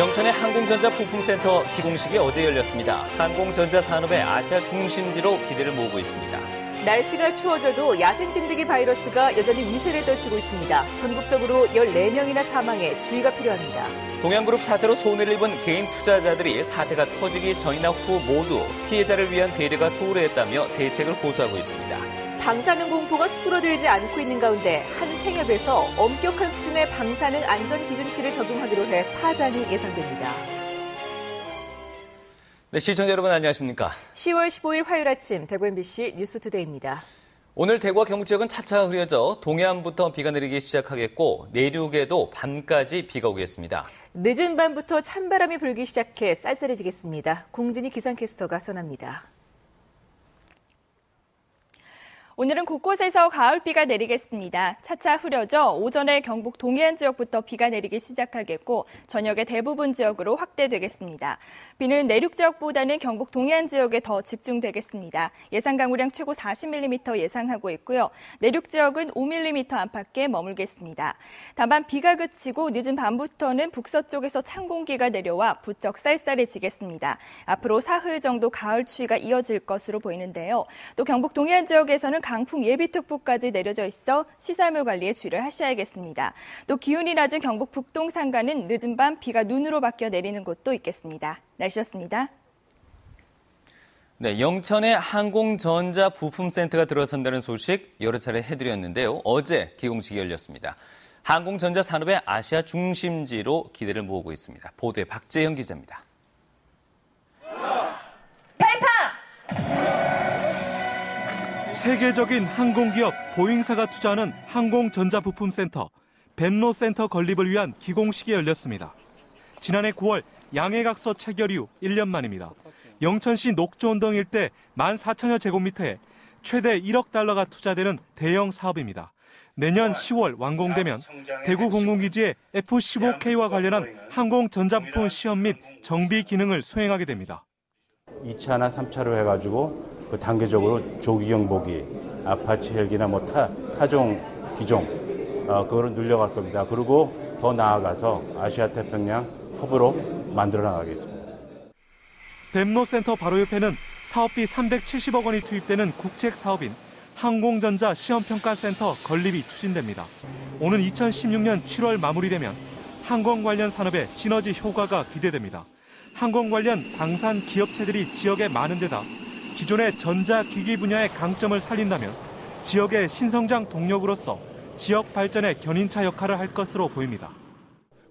영천의 항공전자 부품센터 기공식이 어제 열렸습니다. 항공전자 산업의 아시아 중심지로 기대를 모으고 있습니다. 날씨가 추워져도 야생진드기 바이러스가 여전히 위세를 떨치고 있습니다. 전국적으로 14명이나 사망해 주의가 필요합니다. 동양그룹 사태로 손해를 입은 개인 투자자들이 사태가 터지기 전이나 후 모두 피해자를 위한 배려가 소홀했다며 대책을 고수하고 있습니다. 방사능 공포가 수그러들지 않고 있는 가운데 한 생협에서 엄격한 수준의 방사능 안전 기준치를 적용하기로 해 파장이 예상됩니다. 네, 시청자 여러분 안녕하십니까? 10월 15일 화요일 아침 대구 MBC 뉴스투데이입니다. 오늘 대구와 경북 지역은 차차가 흐려져 동해안부터 비가 내리기 시작하겠고 내륙에도 밤까지 비가 오겠습니다. 늦은 밤부터 찬바람이 불기 시작해 쌀쌀해지겠습니다. 공진희 기상캐스터가 전합니다. 오늘은 곳곳에서 가을비가 내리겠습니다. 차차 흐려져 오전에 경북 동해안 지역부터 비가 내리기 시작하겠고 저녁에 대부분 지역으로 확대되겠습니다. 비는 내륙 지역보다는 경북 동해안 지역에 더 집중되겠습니다. 예상 강우량 최고 40mm 예상하고 있고요. 내륙 지역은 5mm 안팎에 머물겠습니다. 다만 비가 그치고 늦은 밤부터는 북서쪽에서 찬 공기가 내려와 부쩍 쌀쌀해지겠습니다. 앞으로 사흘 정도 가을 추위가 이어질 것으로 보이는데요. 또 경북 동해안 지역에서는 강풍 예비특보까지 내려져 있어 시설물 관리에 주의를 하셔야겠습니다. 또 기온이 낮은 경북 북동 산간은 늦은 밤 비가 눈으로 바뀌어 내리는 곳도 있겠습니다. 날씨였습니다. 네, 영천에 항공전자 부품센터가 들어선다는 소식 여러 차례 해드렸는데요. 어제 기공식이 열렸습니다. 항공전자 산업의 아시아 중심지로 기대를 모으고 있습니다. 보도에 박재영 기자입니다. 세계적인 항공기업 보잉사가 투자하는 항공전자부품센터 벤로센터 건립을 위한 기공식이 열렸습니다. 지난해 9월 양해각서 체결 이후 1년 만입니다. 영천시 녹조원동 일대 14,000여 제곱미터에 최대 1억 달러가 투자되는 대형 사업입니다. 내년 10월 완공되면 대구 공군기지의 F-15K와 관련한 항공전자부품 시험 및 정비 기능을 수행하게 됩니다. 2차나 3차로 해가지고 그 단계적으로 조기 경보기, 아파치 헬기나 뭐 타종, 기종, 그거를 늘려갈 겁니다. 그리고 더 나아가서 아시아 태평양 허브로 만들어 나가겠습니다. 벤로센터 바로 옆에는 사업비 370억 원이 투입되는 국책 사업인 항공전자 시험평가센터 건립이 추진됩니다. 오는 2016년 7월 마무리되면 항공 관련 산업의 시너지 효과가 기대됩니다. 항공 관련 방산 기업체들이 지역에 많은 데다 기존의 전자기기 분야의 강점을 살린다면 지역의 신성장 동력으로서 지역 발전의 견인차 역할을 할 것으로 보입니다.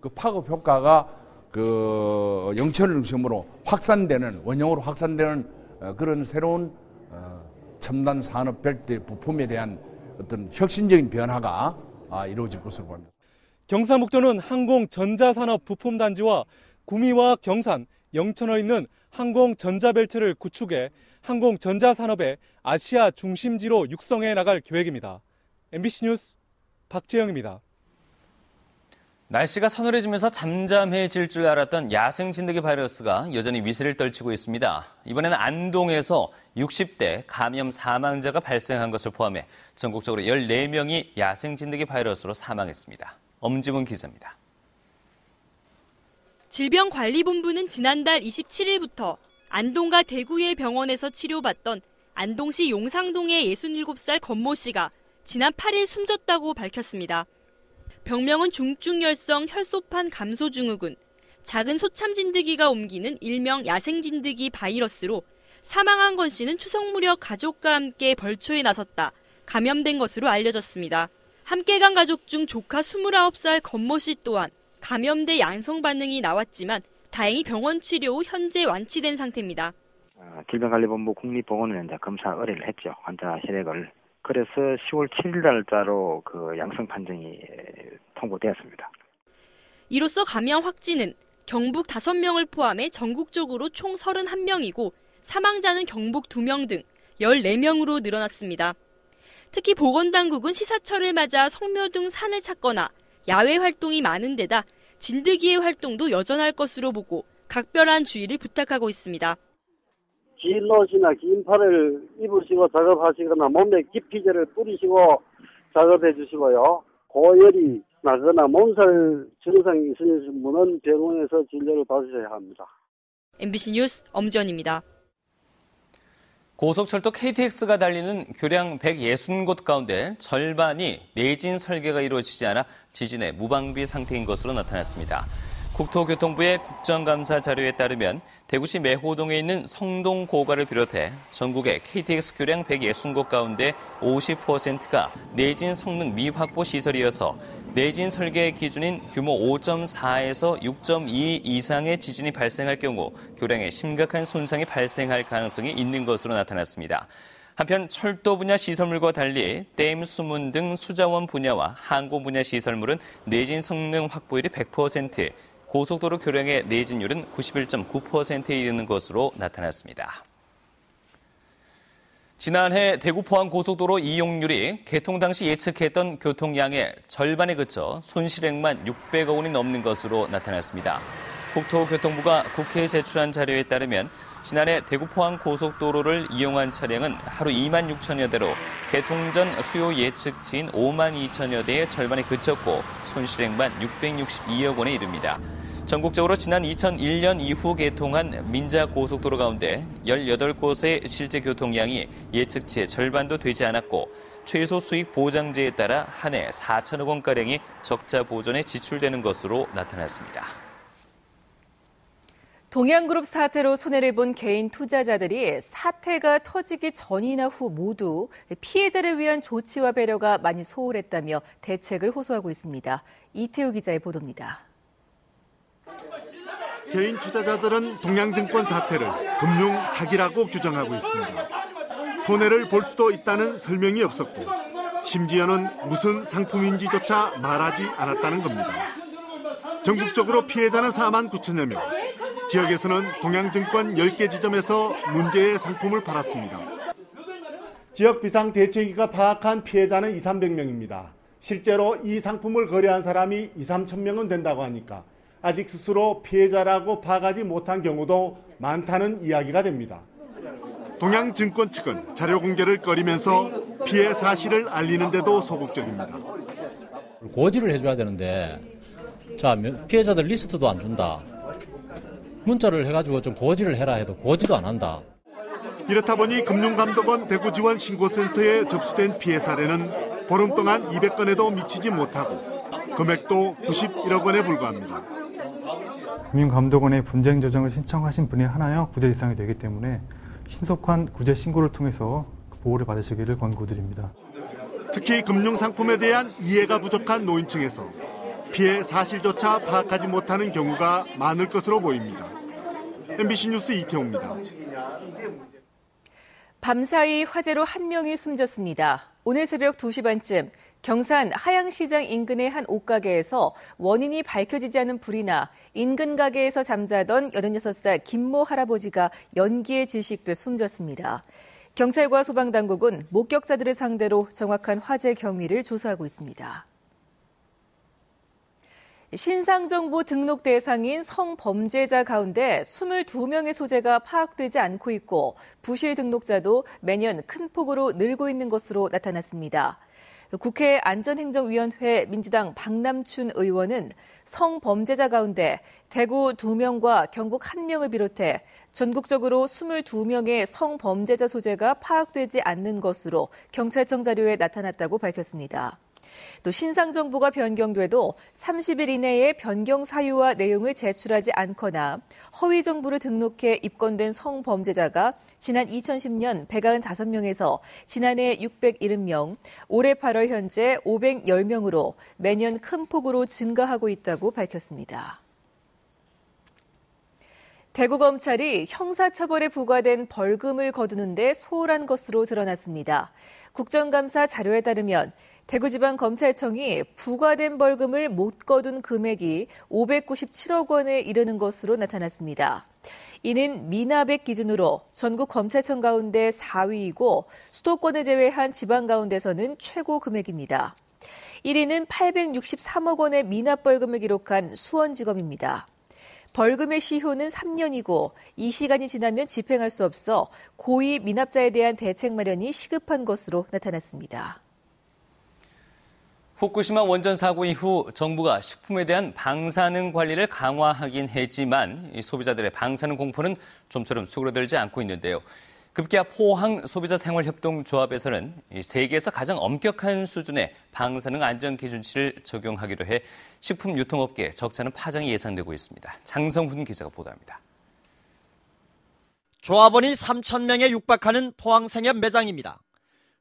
그 파급 효과가 그 영천을 중심으로 확산되는 원형으로 확산되는 그런 새로운 첨단 산업 벨트 부품에 대한 어떤 혁신적인 변화가 이루어질 것으로 보입니다. 경상북도는 항공전자산업 부품단지와 구미와 경산, 영천에 있는 항공전자벨트를 구축해 항공전자산업의 아시아 중심지로 육성해 나갈 계획입니다. MBC 뉴스 박재영입니다. 날씨가 서늘해지면서 잠잠해질 줄 알았던 야생진드기 바이러스가 여전히 위세를 떨치고 있습니다. 이번에는 안동에서 60대 감염 사망자가 발생한 것을 포함해 전국적으로 14명이 야생진드기 바이러스로 사망했습니다. 엄지문 기자입니다. 질병관리본부는 지난달 27일부터 안동과 대구의 병원에서 치료받던 안동시 용상동의 67살 권모 씨가 지난 8일 숨졌다고 밝혔습니다. 병명은 중증열성 혈소판 감소증후군, 작은 소참진드기가 옮기는 일명 야생진드기 바이러스로 사망한 권 씨는 추석 무렵 가족과 함께 벌초에 나섰다 감염된 것으로 알려졌습니다. 함께 간 가족 중 조카 29살 권모 씨 또한 감염돼 양성 반응이 나왔지만 다행히 병원 치료 후 현재 완치된 상태입니다. 질병관리본부 국립보건원에 이제 검사 의뢰를 했죠. 환자 혈액을. 그래서 10월 7일 날짜로 그 양성 판정이 통보되었습니다. 이로써 감염 확진은 경북 5명을 포함해 전국적으로 총 31명이고 사망자는 경북 2명 등 14명으로 늘어났습니다. 특히 보건당국은 시사철을 맞아 성묘 등 산을 찾거나 야외 활동이 많은 데다 진드기의 활동도 여전할 것으로 보고 각별한 주의를 부탁하고 있습니다. 긴 옷이나 긴 팔을 입으시고 작업하시거나 몸에 기피제를 뿌리시고 작업해 주시고요. 고열이 나거나 몸살 증상이 있으신 분은 병원에서 진료를 받으셔야 합니다. MBC 뉴스 엄지연입니다. 고속철도 KTX가 달리는 교량 160곳 가운데 절반이 내진 설계가 이루어지지 않아 지진의 무방비 상태인 것으로 나타났습니다. 국토교통부의 국정감사 자료에 따르면 대구시 매호동에 있는 성동고가를 비롯해 전국의 KTX 교량 160곳 가운데 50%가 내진 성능 미확보 시설이어서 내진 설계 기준인 규모 5.4에서 6.2 이상의 지진이 발생할 경우 교량에 심각한 손상이 발생할 가능성이 있는 것으로 나타났습니다. 한편 철도 분야 시설물과 달리 댐 수문 등 수자원 분야와 항공 분야 시설물은 내진 성능 확보율이 100%, 고속도로 교량의 내진율은 91.9%에 이르는 것으로 나타났습니다. 지난해 대구 포항 고속도로 이용률이 개통 당시 예측했던 교통량의 절반에 그쳐 손실액만 600억 원이 넘는 것으로 나타났습니다. 국토교통부가 국회에 제출한 자료에 따르면 지난해 대구 포항 고속도로를 이용한 차량은 하루 2만 6천여 대로 개통 전 수요 예측치인 5만 2천여 대의 절반에 그쳤고 손실액만 662억 원에 이릅니다. 전국적으로 지난 2001년 이후 개통한 민자고속도로 가운데 18곳의 실제 교통량이 예측치의 절반도 되지 않았고 최소 수익 보장제에 따라 한 해 4천억 원가량이 적자 보전에 지출되는 것으로 나타났습니다. 동양그룹 사태로 손해를 본 개인 투자자들이 사태가 터지기 전이나 후 모두 피해자를 위한 조치와 배려가 많이 소홀했다며 대책을 호소하고 있습니다. 이태우 기자의 보도입니다. 개인 투자자들은 동양증권 사태를 금융 사기라고 규정하고 있습니다. 손해를 볼 수도 있다는 설명이 없었고 심지어는 무슨 상품인지조차 말하지 않았다는 겁니다. 전국적으로 피해자는 4만 9천여 명, 지역에서는 동양증권 10개 지점에서 문제의 상품을 팔았습니다. 지역 비상대책위가 파악한 피해자는 2, 300명입니다. 실제로 이 상품을 거래한 사람이 2, 3천 명은 된다고 하니까 아직 스스로 피해자라고 파악하지 못한 경우도 많다는 이야기가 됩니다. 동양증권 측은 자료 공개를 꺼리면서 피해 사실을 알리는데도 소극적입니다. 고지를 해줘야 되는데 자 피해자들 리스트도 안 준다. 문자를 해가지고 좀 고지를 해라 해도 고지도 안 한다. 이렇다 보니 금융감독원 대구지원 신고센터에 접수된 피해 사례는 보름 동안 200건에도 미치지 못하고 금액도 91억 원에 불과합니다. 금융감독원에 분쟁 조정을 신청하신 분이 하나여 구제 이상이 되기 때문에 신속한 구제 신고를 통해서 보호를 받으시기를 권고드립니다. 특히 금융상품에 대한 이해가 부족한 노인층에서 피해 사실조차 파악하지 못하는 경우가 많을 것으로 보입니다. MBC 뉴스 이태호입니다. 밤사이 화재로 한 명이 숨졌습니다. 오늘 새벽 2시 반쯤 경산 하양시장 인근의 한 옷가게에서 원인이 밝혀지지 않은 불이 나 인근 가게에서 잠자던 86살 김모 할아버지가 연기에 질식돼 숨졌습니다. 경찰과 소방당국은 목격자들을 상대로 정확한 화재 경위를 조사하고 있습니다. 신상정보 등록 대상인 성범죄자 가운데 22명의 소재가 파악되지 않고 있고 부실 등록자도 매년 큰 폭으로 늘고 있는 것으로 나타났습니다. 국회 안전행정위원회 민주당 박남춘 의원은 성범죄자 가운데 대구 2명과 경북 1명을 비롯해 전국적으로 22명의 성범죄자 소재가 파악되지 않는 것으로 경찰청 자료에 나타났다고 밝혔습니다. 또 신상정보가 변경돼도 30일 이내에 변경 사유와 내용을 제출하지 않거나 허위 정보를 등록해 입건된 성범죄자가 지난 2010년 195명에서 지난해 670명, 올해 8월 현재 510명으로 매년 큰 폭으로 증가하고 있다고 밝혔습니다. 대구검찰이 형사처벌에 부과된 벌금을 거두는데 소홀한 것으로 드러났습니다. 국정감사 자료에 따르면 대구지방검찰청이 부과된 벌금을 못 거둔 금액이 597억 원에 이르는 것으로 나타났습니다. 이는 미납액 기준으로 전국 검찰청 가운데 4위이고 수도권을 제외한 지방 가운데서는 최고 금액입니다. 1위는 863억 원의 미납 벌금을 기록한 수원지검입니다. 벌금의 시효는 3년이고 이 시간이 지나면 집행할 수 없어 고의 미납자에 대한 대책 마련이 시급한 것으로 나타났습니다. 후쿠시마 원전 사고 이후 정부가 식품에 대한 방사능 관리를 강화하긴 했지만 소비자들의 방사능 공포는 좀처럼 수그러들지 않고 있는데요. 급기야 포항 소비자생활협동조합에서는 세계에서 가장 엄격한 수준의 방사능 안전 기준치를 적용하기로 해 식품 유통업계에 적잖은 파장이 예상되고 있습니다. 장성훈 기자가 보도합니다. 조합원이 3,000명에 육박하는 포항생협 매장입니다.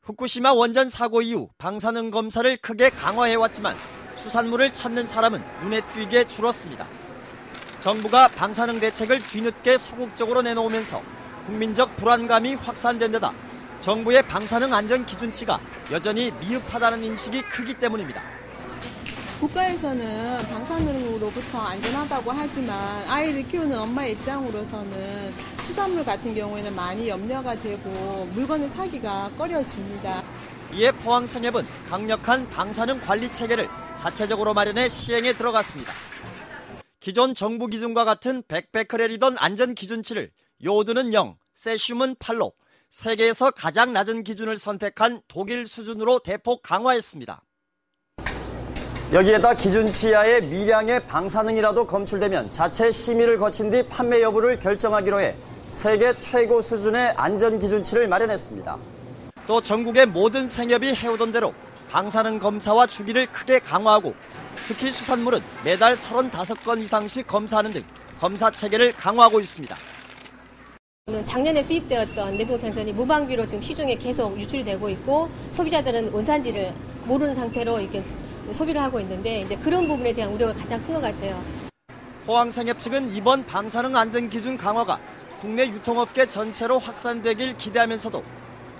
후쿠시마 원전 사고 이후 방사능 검사를 크게 강화해왔지만 수산물을 찾는 사람은 눈에 띄게 줄었습니다. 정부가 방사능 대책을 뒤늦게 소극적으로 내놓으면서 국민적 불안감이 확산된 데다 정부의 방사능 안전 기준치가 여전히 미흡하다는 인식이 크기 때문입니다. 국가에서는 방사능으로부터 안전하다고 하지만 아이를 키우는 엄마 입장으로서는 수산물 같은 경우에는 많이 염려가 되고 물건을 사기가 꺼려집니다. 이에 포항생협은 강력한 방사능 관리 체계를 자체적으로 마련해 시행에 들어갔습니다. 기존 정부 기준과 같은 100베크렐이던 안전 기준치를 요오드는 0, 세슘은 8로 세계에서 가장 낮은 기준을 선택한 독일 수준으로 대폭 강화했습니다. 여기에다 기준치 이하의 미량의 방사능이라도 검출되면 자체 심의를 거친 뒤 판매 여부를 결정하기로 해 세계 최고 수준의 안전 기준치를 마련했습니다. 또 전국의 모든 생협이 해오던 대로 방사능 검사와 주기를 크게 강화하고 특히 수산물은 매달 35건 이상씩 검사하는 등 검사 체계를 강화하고 있습니다. 작년에 수입되었던 내동생선이 무방비로 지금 시중에 계속 유출이 되고 있고 소비자들은 원산지를 모르는 상태로 이렇게 소비를 하고 있는데 이제 그런 부분에 대한 우려가 가장 큰 것 같아요. 포항생협 측은 이번 방사능 안전 기준 강화가 국내 유통업계 전체로 확산되길 기대하면서도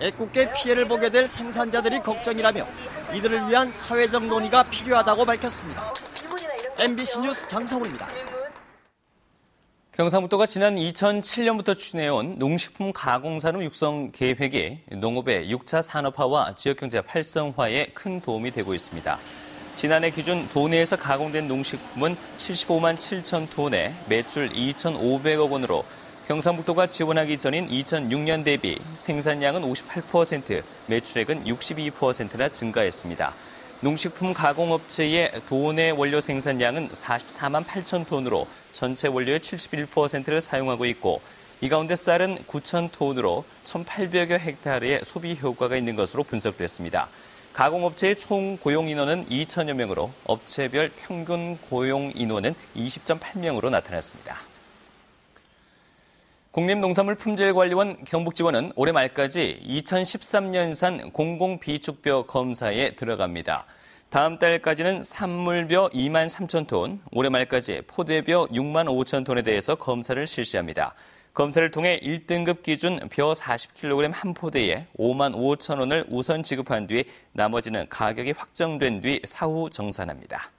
애꿎게 피해를 보게 될 생산자들이 걱정이라며 이들을 위한 사회적 논의가 필요하다고 밝혔습니다. MBC 뉴스 장성훈입니다. 경상북도가 지난 2007년부터 추진해온 농식품 가공산업 육성 계획이 농업의 6차 산업화와 지역경제 활성화에 큰 도움이 되고 있습니다. 지난해 기준 도내에서 가공된 농식품은 75만 7천 톤에 매출 2,500억 원으로 경상북도가 지원하기 전인 2006년 대비 생산량은 58%, 매출액은 62%나 증가했습니다. 농식품 가공업체의 도내 원료 생산량은 44만 8천 톤으로 전체 원료의 71%를 사용하고 있고 이 가운데 쌀은 9천 톤으로 1,800여 헥타르의 소비 효과가 있는 것으로 분석됐습니다. 가공업체의 총 고용 인원은 2천여 명으로 업체별 평균 고용 인원은 20.8명으로 나타났습니다. 국립농산물품질관리원 경북지원은 올해 말까지 2013년산 공공비축뼈 검사에 들어갑니다. 다음 달까지는 산물뼈 2만 3천 톤, 올해 말까지 포대뼈 6만 5천 톤에 대해서 검사를 실시합니다. 검사를 통해 1등급 기준 뼈 40kg 한 포대에 5만 5천 원을 우선 지급한 뒤 나머지는 가격이 확정된 뒤 사후 정산합니다.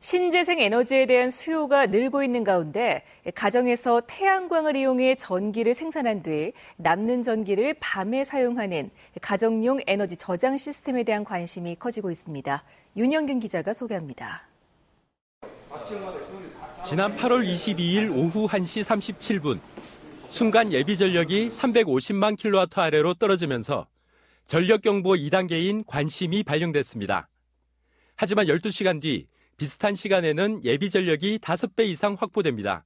신재생 에너지에 대한 수요가 늘고 있는 가운데 가정에서 태양광을 이용해 전기를 생산한 뒤 남는 전기를 밤에 사용하는 가정용 에너지 저장 시스템에 대한 관심이 커지고 있습니다. 윤영균 기자가 소개합니다. 지난 8월 22일 오후 1시 37분 순간 예비 전력이 350만 킬로와트 아래로 떨어지면서 전력경보 2단계인 관심이 발령됐습니다. 하지만 12시간 뒤 비슷한 시간에는 예비 전력이 5배 이상 확보됩니다.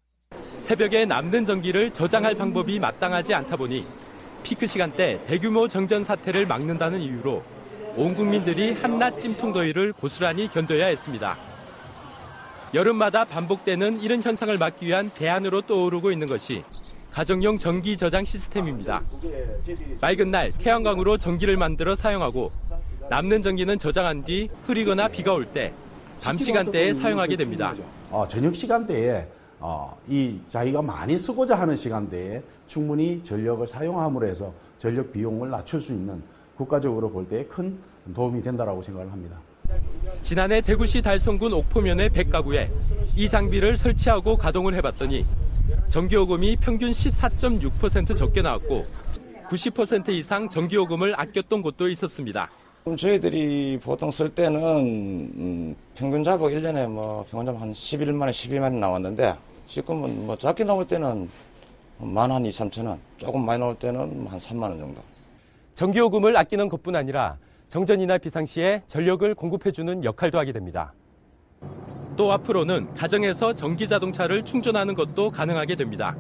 새벽에 남는 전기를 저장할 방법이 마땅하지 않다 보니 피크 시간대 대규모 정전 사태를 막는다는 이유로 온 국민들이 한낮 찜통더위를 고스란히 견뎌야 했습니다. 여름마다 반복되는 이런 현상을 막기 위한 대안으로 떠오르고 있는 것이 가정용 전기 저장 시스템입니다. 맑은 날 태양광으로 전기를 만들어 사용하고 남는 전기는 저장한 뒤 흐리거나 비가 올 때 밤 시간대에 사용하게 됩니다. 저녁 시간대에 이 자기가 많이 쓰고자 하는 시간대에 충분히 전력을 사용함으로 해서 전력 비용을 낮출 수 있는 국가적으로 볼 때 큰 도움이 된다고 생각을 합니다. 지난해 대구시 달성군 옥포면의 100가구에 이 장비를 설치하고 가동을 해봤더니 전기요금이 평균 14.6% 적게 나왔고 90% 이상 전기요금을 아꼈던 곳도 있었습니다. 저희들이 보통 쓸 때는 평균 자복 1년에 평균 자복 한 11만원, 12만원 나왔는데 지금은 작게 나올 때는 1만 2, 3천 원, 조금 많이 나올 때는 한 3만 원 정도. 전기요금을 아끼는 것뿐 아니라 정전이나 비상시에 전력을 공급해주는 역할도 하게 됩니다. 또 앞으로는 가정에서 전기 자동차를 충전하는 것도 가능하게 됩니다.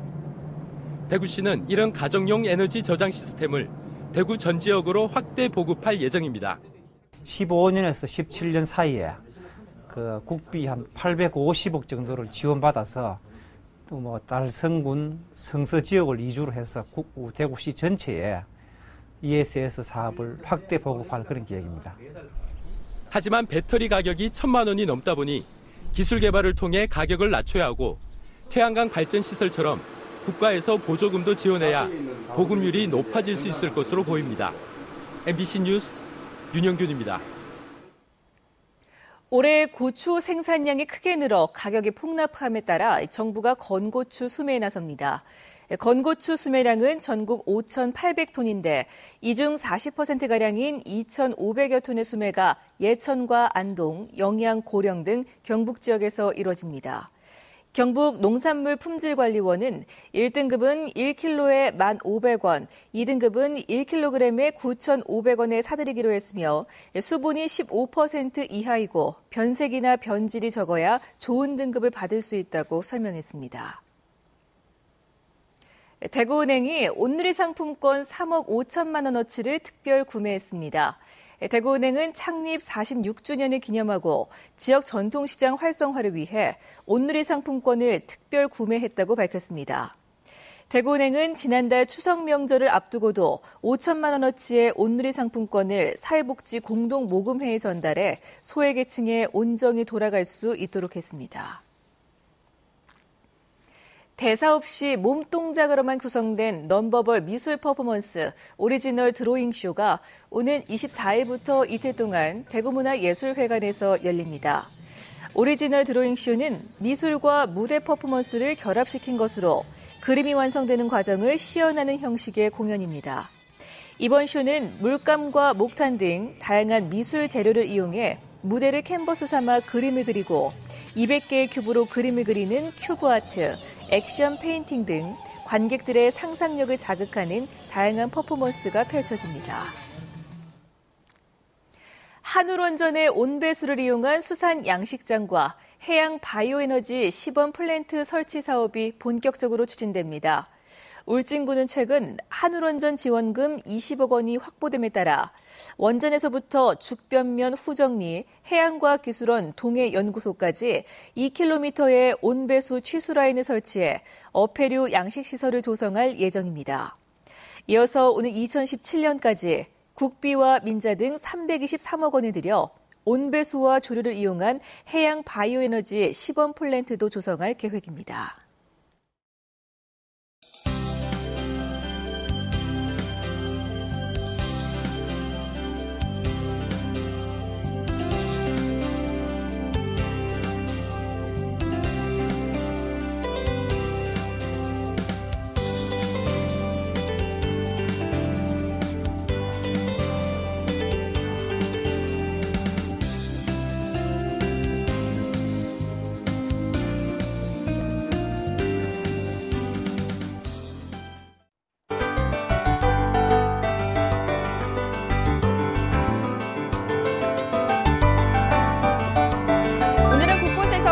대구시는 이런 가정용 에너지 저장 시스템을 대구 전 지역으로 확대 보급할 예정입니다. 15년에서 17년 사이에 그 국비 한 850억 정도를 지원받아서 또 뭐 달성군 성서 지역을 이주로 해서 대구시 전체에 ESS 사업을 확대 보급할 그런 계획입니다. 하지만 배터리 가격이 1,000만 원이 넘다 보니 기술 개발을 통해 가격을 낮춰야 하고 태양광 발전 시설처럼 국가에서 보조금도 지원해야 보급률이 높아질 수 있을 것으로 보입니다. MBC 뉴스 윤영균입니다. 올해 고추 생산량이 크게 늘어 가격이 폭락함에 따라 정부가 건고추 수매에 나섭니다. 건고추 수매량은 전국 5,800톤인데 이 중 40%가량인 2,500여 톤의 수매가 예천과 안동, 영양, 고령 등 경북 지역에서 이뤄집니다. 경북 농산물품질관리원은 1등급은 1kg에 1,500원, 2등급은 1kg에 9,500원에 사들이기로 했으며 수분이 15% 이하이고 변색이나 변질이 적어야 좋은 등급을 받을 수 있다고 설명했습니다. 대구은행이 온누리 상품권 3억 5천만 원어치를 특별 구매했습니다. 대구은행은 창립 46주년을 기념하고 지역 전통시장 활성화를 위해 온누리 상품권을 특별 구매했다고 밝혔습니다. 대구은행은 지난달 추석 명절을 앞두고도 5천만 원어치의 온누리 상품권을 사회복지 공동모금회에 전달해 소외계층에 온정이 돌아갈 수 있도록 했습니다. 대사 없이 몸동작으로만 구성된 넘버벌 미술 퍼포먼스 오리지널 드로잉 쇼가 오는 24일부터 이틀 동안 대구문화예술회관에서 열립니다. 오리지널 드로잉 쇼는 미술과 무대 퍼포먼스를 결합시킨 것으로 그림이 완성되는 과정을 시연하는 형식의 공연입니다. 이번 쇼는 물감과 목탄 등 다양한 미술 재료를 이용해 무대를 캔버스 삼아 그림을 그리고 200개의 큐브로 그림을 그리는 큐브 아트, 액션 페인팅 등 관객들의 상상력을 자극하는 다양한 퍼포먼스가 펼쳐집니다. 한울원전의 온배수를 이용한 수산 양식장과 해양 바이오에너지 시범 플랜트 설치 사업이 본격적으로 추진됩니다. 울진군은 최근 한울원전 지원금 20억 원이 확보됨에 따라 원전에서부터 죽변면 후정리 해양과학기술원 동해연구소까지 2km의 온배수 취수라인을 설치해 어패류 양식시설을 조성할 예정입니다. 이어서 오는 2017년까지 국비와 민자 등 323억 원을 들여 온배수와 조류를 이용한 해양 바이오에너지 시범 플랜트도 조성할 계획입니다.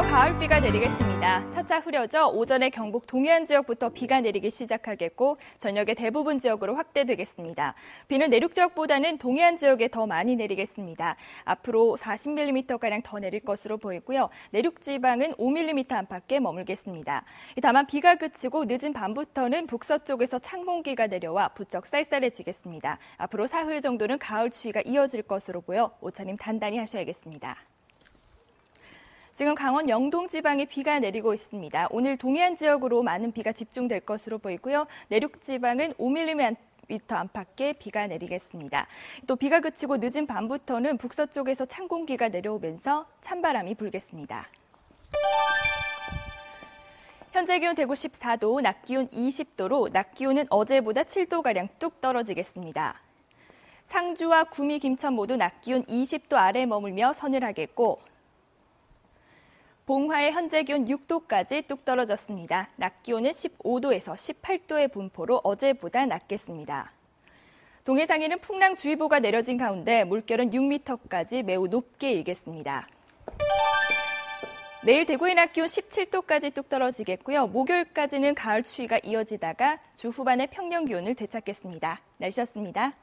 가을비가 내리겠습니다. 차차 흐려져 오전에 경북 동해안 지역부터 비가 내리기 시작하겠고 저녁에 대부분 지역으로 확대되겠습니다. 비는 내륙 지역보다는 동해안 지역에 더 많이 내리겠습니다. 앞으로 40mm가량 더 내릴 것으로 보이고요. 내륙 지방은 5mm 안팎에 머물겠습니다. 다만 비가 그치고 늦은 밤부터는 북서쪽에서 찬 공기가 내려와 부쩍 쌀쌀해지겠습니다. 앞으로 사흘 정도는 가을 추위가 이어질 것으로 보여 옷차림 단단히 하셔야겠습니다. 지금 강원 영동 지방에 비가 내리고 있습니다. 오늘 동해안 지역으로 많은 비가 집중될 것으로 보이고요. 내륙 지방은 5mm 안팎의 비가 내리겠습니다. 또 비가 그치고 늦은 밤부터는 북서쪽에서 찬 공기가 내려오면서 찬바람이 불겠습니다. 현재 기온 대구 14도, 낮 기온 20도로 낮 기온은 어제보다 7도가량 뚝 떨어지겠습니다. 상주와 구미, 김천 모두 낮 기온 20도 아래에 머물며 서늘하겠고 봉화의 현재 기온 6도까지 뚝 떨어졌습니다. 낮 기온은 15도에서 18도의 분포로 어제보다 낮겠습니다. 동해 상해는 풍랑주의보가 내려진 가운데 물결은 6m까지 매우 높게 일겠습니다. 내일 대구의 낮 기온 17도까지 뚝 떨어지겠고요. 목요일까지는 가을 추위가 이어지다가 주 후반에 평년 기온을 되찾겠습니다. 날씨였습니다.